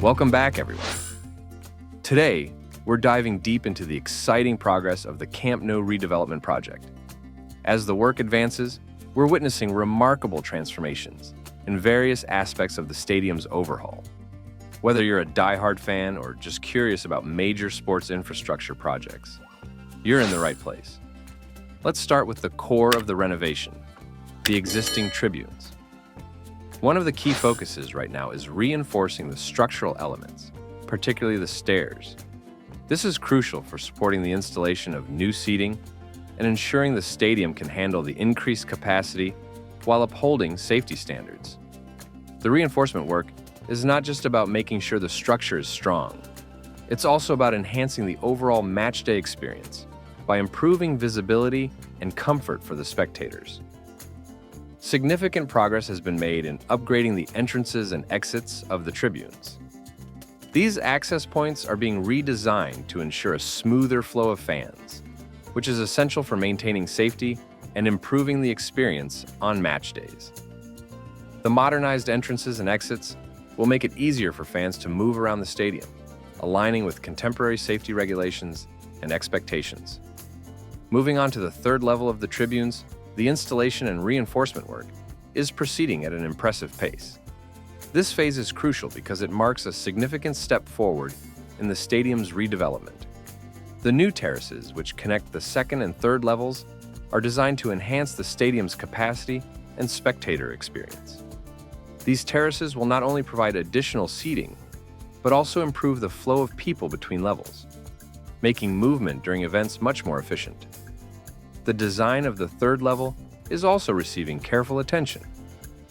Welcome back, everyone. Today, we're diving deep into the exciting progress of the Camp Nou redevelopment project. As the work advances, we're witnessing remarkable transformations in various aspects of the stadium's overhaul. Whether you're a diehard fan or just curious about major sports infrastructure projects, you're in the right place. Let's start with the core of the renovation, the existing tribunes. One of the key focuses right now is reinforcing the structural elements, particularly the stairs. This is crucial for supporting the installation of new seating and ensuring the stadium can handle the increased capacity while upholding safety standards. The reinforcement work is not just about making sure the structure is strong. It's also about enhancing the overall matchday experience by improving visibility and comfort for the spectators. Significant progress has been made in upgrading the entrances and exits of the tribunes. These access points are being redesigned to ensure a smoother flow of fans, which is essential for maintaining safety and improving the experience on match days. The modernized entrances and exits will make it easier for fans to move around the stadium, aligning with contemporary safety regulations and expectations. Moving on to the third level of the tribunes, the installation and reinforcement work is proceeding at an impressive pace. This phase is crucial because it marks a significant step forward in the stadium's redevelopment. The new terraces, which connect the second and third levels, are designed to enhance the stadium's capacity and spectator experience. These terraces will not only provide additional seating, but also improve the flow of people between levels, making movement during events much more efficient. The design of the third level is also receiving careful attention.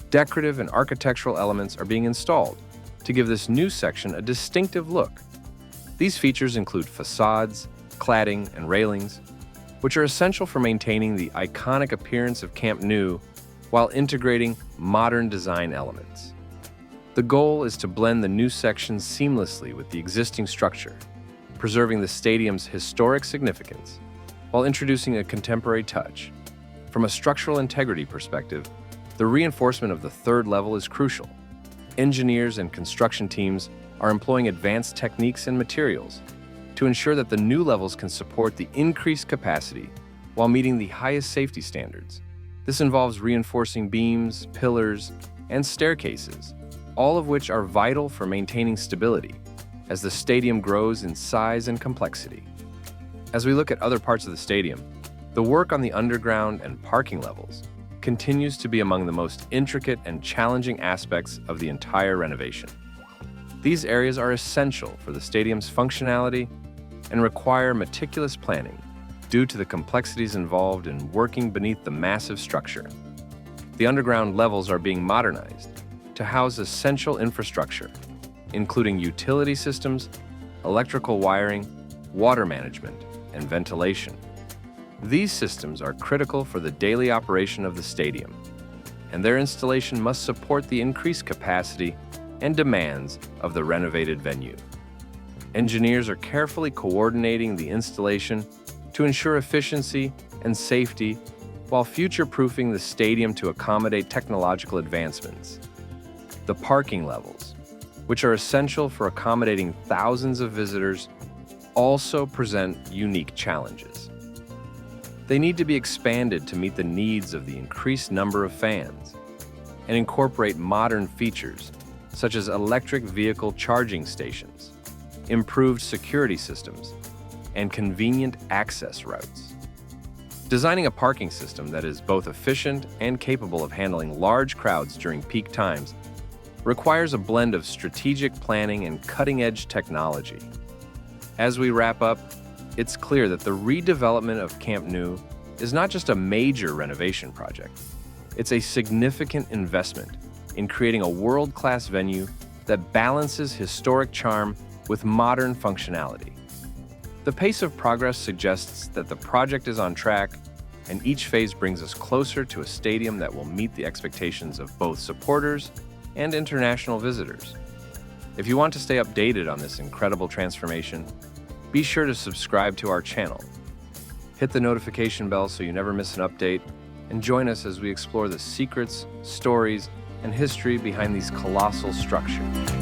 Decorative and architectural elements are being installed to give this new section a distinctive look. These features include facades, cladding, and railings, which are essential for maintaining the iconic appearance of Camp Nou while integrating modern design elements. The goal is to blend the new sections seamlessly with the existing structure, preserving the stadium's historic significance while introducing a contemporary touch. From a structural integrity perspective, the reinforcement of the third level is crucial. Engineers and construction teams are employing advanced techniques and materials to ensure that the new levels can support the increased capacity while meeting the highest safety standards. This involves reinforcing beams, pillars, and staircases, all of which are vital for maintaining stability as the stadium grows in size and complexity. As we look at other parts of the stadium, the work on the underground and parking levels continues to be among the most intricate and challenging aspects of the entire renovation. These areas are essential for the stadium's functionality and require meticulous planning due to the complexities involved in working beneath the massive structure. The underground levels are being modernized to house essential infrastructure, including utility systems, electrical wiring, water management, and ventilation. These systems are critical for the daily operation of the stadium, and their installation must support the increased capacity and demands of the renovated venue. Engineers are carefully coordinating the installation to ensure efficiency and safety while future-proofing the stadium to accommodate technological advancements. The parking levels, which are essential for accommodating thousands of visitors, also present unique challenges. They need to be expanded to meet the needs of the increased number of fans and incorporate modern features such as electric vehicle charging stations, improved security systems, and convenient access routes. Designing a parking system that is both efficient and capable of handling large crowds during peak times requires a blend of strategic planning and cutting-edge technology. As we wrap up, it's clear that the redevelopment of Camp Nou is not just a major renovation project. It's a significant investment in creating a world-class venue that balances historic charm with modern functionality. The pace of progress suggests that the project is on track, and each phase brings us closer to a stadium that will meet the expectations of both supporters and international visitors. If you want to stay updated on this incredible transformation, be sure to subscribe to our channel. Hit the notification bell so you never miss an update, and join us as we explore the secrets, stories, and history behind these colossal structures.